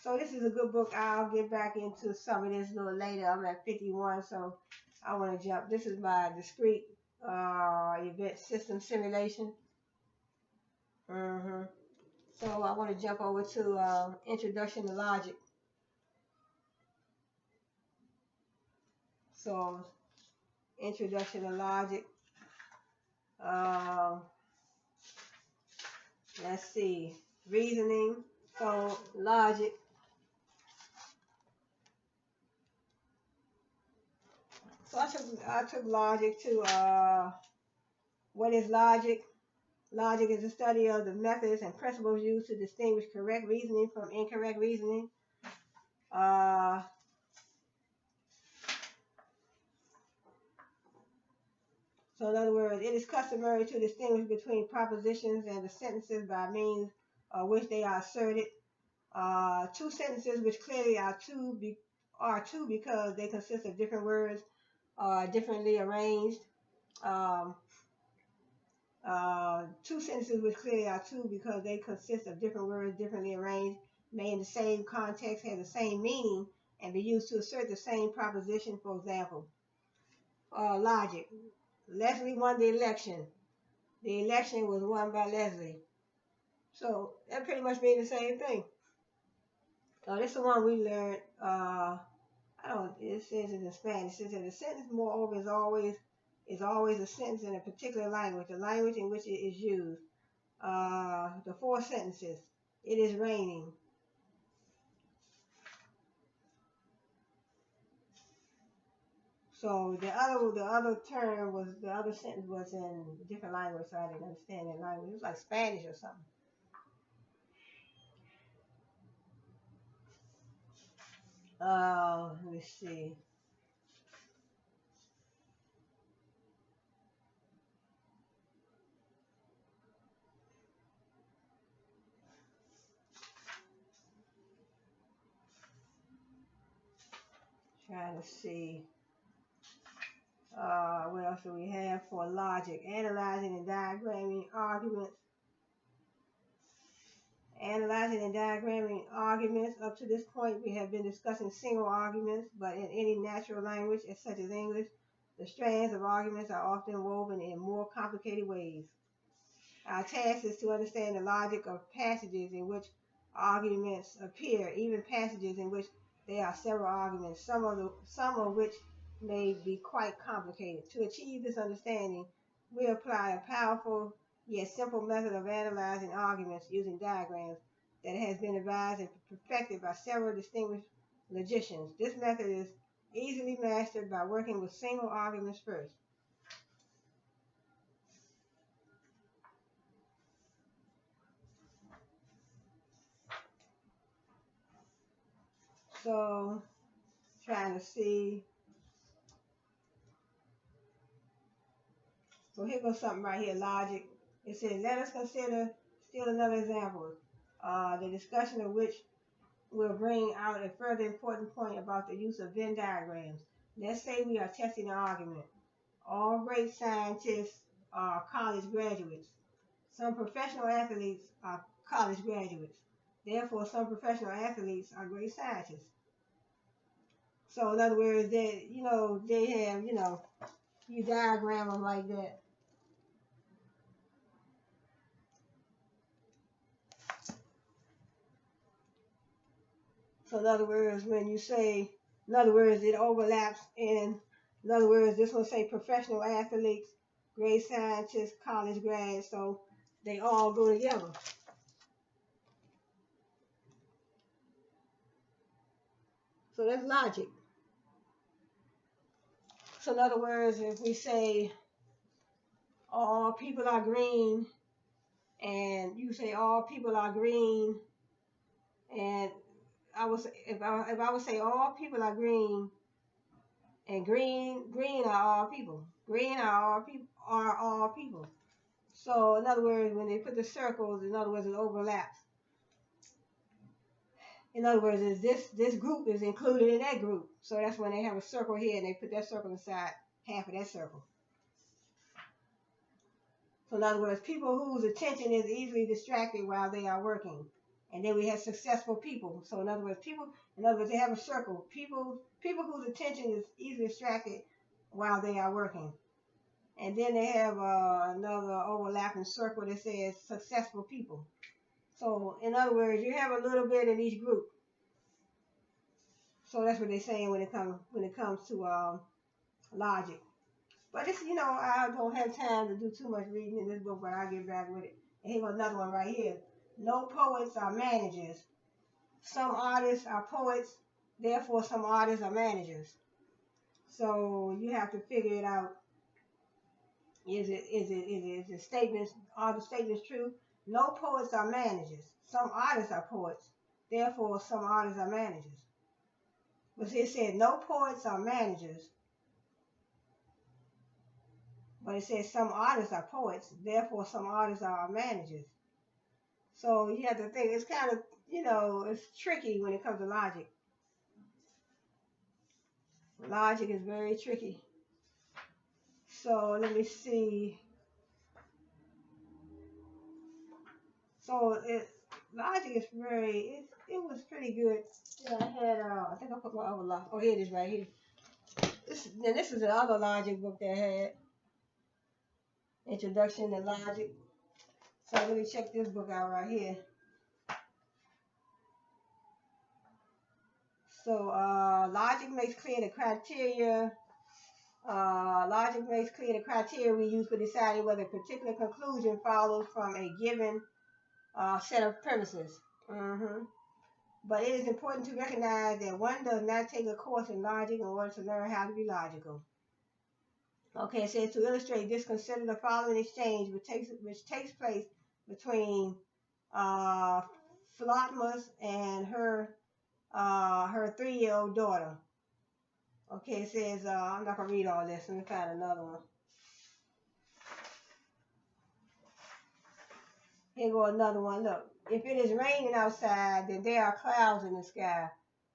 So this is a good book. I'll get back into some of this a little later. I'm at 51, so I want to jump. This is my discrete event system simulation. So I want to jump over to introduction to logic. So introduction to logic. Let's see. Reasoning. So logic. So I took logic to what is logic? Logic is the study of the methods and principles used to distinguish correct reasoning from incorrect reasoning. So in other words, it is customary to distinguish between propositions and the sentences by means of which they are asserted. Two sentences which clearly are two because they consist of different words differently arranged. Two sentences which clearly are two because they consist of different words differently arranged may in the same context have the same meaning and be used to assert the same proposition. For example, logic. Leslie won the election. The election was won by Leslie. So that pretty much means the same thing. This is the one we learned. It says it in Spanish. It says that the sentence, moreover, is always a sentence in a particular language, the language in which it is used. The four sentences. It is raining. So the other sentence was in a different language, so I didn't understand that language. It was like Spanish or something. Let me see. Trying to see. What else do we have for logic? Analyzing and diagramming arguments. Analyzing and diagramming arguments. Up to this point, we have been discussing single arguments, but in any natural language, such as English, the strands of arguments are often woven in more complicated ways. Our task is to understand the logic of passages in which arguments appear, even passages in which there are several arguments, some of which may be quite complicated. To achieve this understanding, we apply a powerful yet simple method of analyzing arguments using diagrams that has been devised and perfected by several distinguished logicians. This method is easily mastered by working with single arguments first. So, trying to see. So here goes something right here, logic. It says, let us consider still another example, the discussion of which will bring out a further important point about the use of Venn diagrams. Let's say we are testing an argument. All great scientists are college graduates. Some professional athletes are college graduates. Therefore, some professional athletes are great scientists. So, in other words, they have, you diagram them like that. So, in other words, when you say, in other words, it overlaps in other words, this one say professional athletes, great scientists, college grads, so they all go together. So that's logic. So in other words, if we say all people are green, and you say all people are green, and I would say, if I would say all people are green, and green are all people, green are all people. So in other words, when they put the circles, in other words, it overlaps. In other words, is this group is included in that group. So that's when they have a circle here and they put that circle inside half of that circle. So in other words, people whose attention is easily distracted while they are working. And then we have successful people. So in other words, they have a circle. People whose attention is easily distracted while they are working. And then they have another overlapping circle that says successful people. So in other words, you have a little bit in each group. So that's what they're saying when it comes to logic. But it's, I don't have time to do too much reading in this book, but I'll get back with it. And here's another one right here. No poets are managers. Some artists are poets, therefore some artists are managers. So you have to figure it out. Is the statements, are the statements true? No poets are managers. Some artists are poets, therefore some artists are managers. But it said no poets are managers. But it says some artists are poets, therefore some artists are managers. So you have to think, it's kind of, it's tricky when it comes to logic. Logic is very tricky. So let me see. So logic is it was pretty good. Yeah, I had, I think I put my other logic. Oh, here it is right here. This is the other logic book that I had. Introduction to Logic. So let me check this book out right here. So logic makes clear the criteria. Logic makes clear the criteria we use for deciding whether a particular conclusion follows from a given set of premises. But it is important to recognize that one does not take a course in logic in order to learn how to be logical. Okay, it says to illustrate this, consider the following exchange which takes place between Flotmus and her 3-year-old daughter. Okay, it says, I'm not going to read all this. Let me find another one. Here go another one. Look, if it is raining outside, then there are clouds in the sky.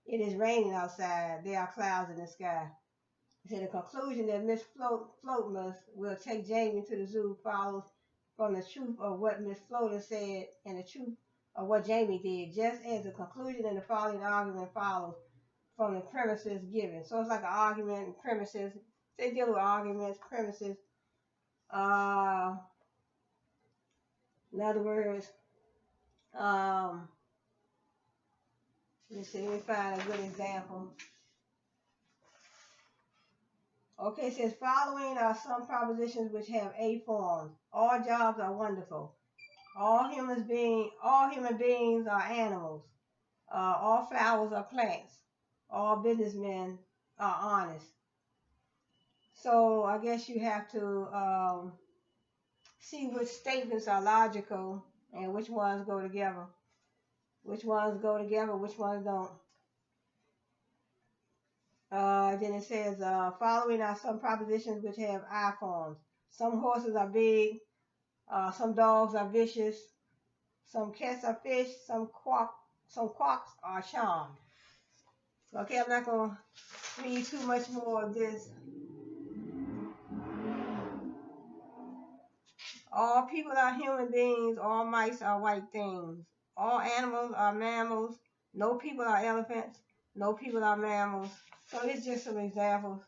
It is raining outside. There are clouds in the sky. It said the conclusion that Miss Flotmus will take Jamie to the zoo follows from the truth of what Miss Floater said and the truth of what Jamie did, just as the conclusion in the following argument follows from the premises given. So it's like an argument and premises. They deal with arguments, premises. In other words, let's see, let me find a good example. Okay, it says following are some propositions which have A forms. All jobs are wonderful. All human beings are animals. All flowers are plants. all businessmen are honest. So I guess you have to see which statements are logical and which ones go together. Which ones go together, which ones don't. Then it says, following are some propositions which have I forms. Some horses are big, some dogs are vicious, some cats are fish, some quacks are charmed. Okay, I'm not going to read too much more of this. All people are human beings, all mice are white things. All animals are mammals, no people are elephants, no people are mammals. So it's just some examples.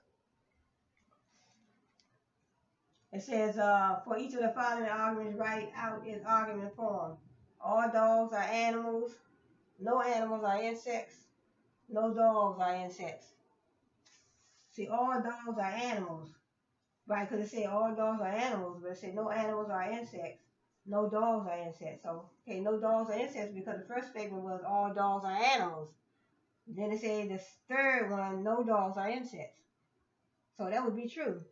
It says, for each of the following arguments, write out its argument form. All dogs are animals. No animals are insects. No dogs are insects. See, all dogs are animals, right? Because it said all dogs are animals, but it said no animals are insects. No dogs are insects. So, okay, no dogs are insects because the first statement was all dogs are animals. Then it said the third one, no dogs are insects. So that would be true.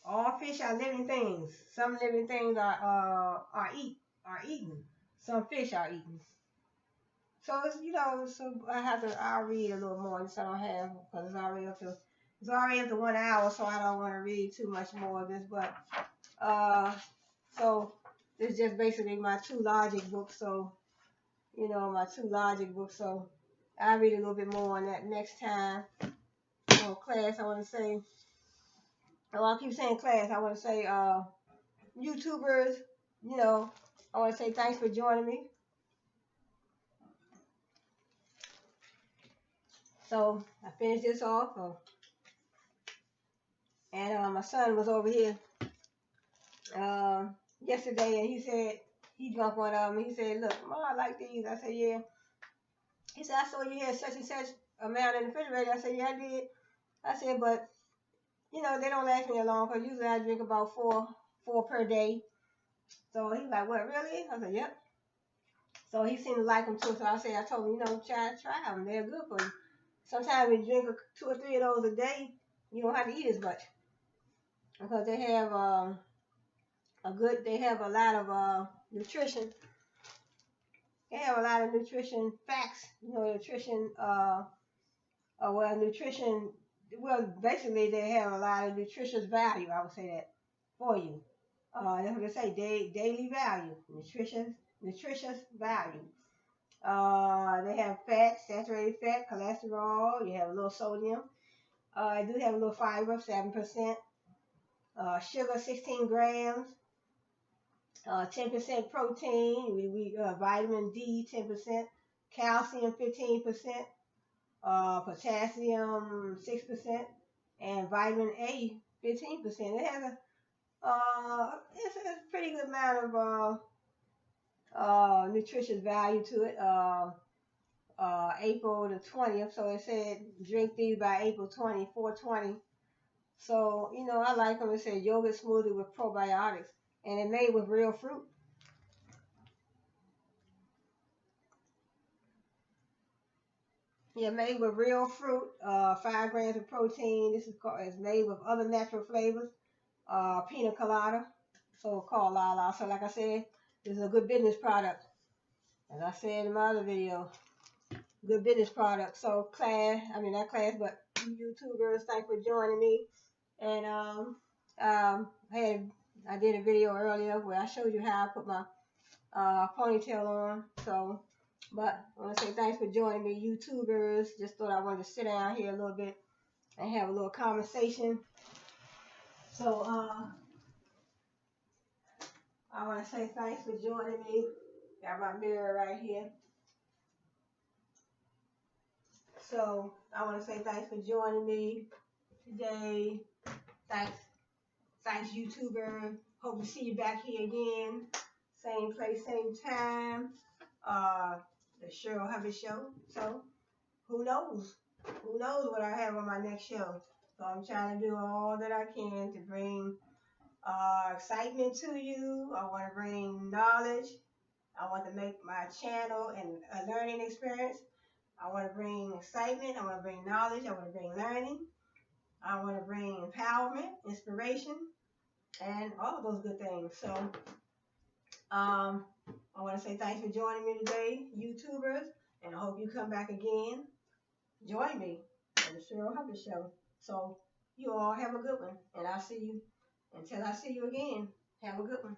All fish are living things. Some living things are eaten. Some fish are eaten. So it's so I'll read a little more than I have because it's already up to 1 hour, so I don't want to read too much more of this. But so this is just basically my two logic books. So my two logic books. So I'll read a little bit more on that next time. Class, I want to say. Well, I keep saying class. I want to say YouTubers. I want to say thanks for joining me. So I finished this off, and my son was over here yesterday, and he said he drunk one of them. He said, "Look, Mom, I like these." I said, "Yeah." He said, "I saw you had such and such amount in the refrigerator." I said, "Yeah, I did." I said, "But they don't last me that long because usually I drink about four per day." So he's like, "What, really?" I said, "Yep." So he seemed to like them too. So I told him, try them. They're good for you. Sometimes when you drink 2 or 3 of those a day, you don't have to eat as much because they have they have a lot of nutrition. They have a lot of nutrition facts. Nutrition. Nutrition. Well, basically, they have a lot of nutritious value. I would say that for you. That's what they say. Daily value. Nutritious value. They have fat, saturated fat, cholesterol. You have a little sodium. I do have a little fiber, 7%. Sugar, 16 grams. 10% protein. Vitamin D, 10%. Calcium, 15%. Potassium, 6%. And vitamin A, 15%. It has it's a pretty good amount of nutritious value to it. April the 20th. So it said drink these by April 20, 4/20. So, I like them. It said yogurt smoothie with probiotics. And it's made with real fruit. Yeah, made with real fruit. 5 grams of protein. It's made with other natural flavors. Pina colada. So called Lala. So like I said, this is a good business product. As I said in my other video, good business product. So not class, but YouTubers, thanks for joining me. And I did a video earlier where I showed you how I put my ponytail on. So, but I want to say thanks for joining me, YouTubers. Just thought I wanted to sit down here a little bit and have a little conversation. So, I want to say thanks for joining me. Got my mirror right here. So, I want to say thanks for joining me today. Thanks, YouTuber. Hope to see you back here again. Same place, same time. The Cheryle Hubbard Show. So, who knows? Who knows what I have on my next show? So I'm trying to do all that I can to bring excitement to you. I want to bring knowledge. I want to make my channel and a learning experience. I want to bring excitement. I want to bring knowledge. I want to bring learning. I want to bring empowerment, inspiration, and all of those good things. So I want to say thanks for joining me today, YouTubers, and I hope you come back again. Join me on the Cheryle Hubbard Show. So you all have a good one, and I'll see you. Until I see you again, have a good one.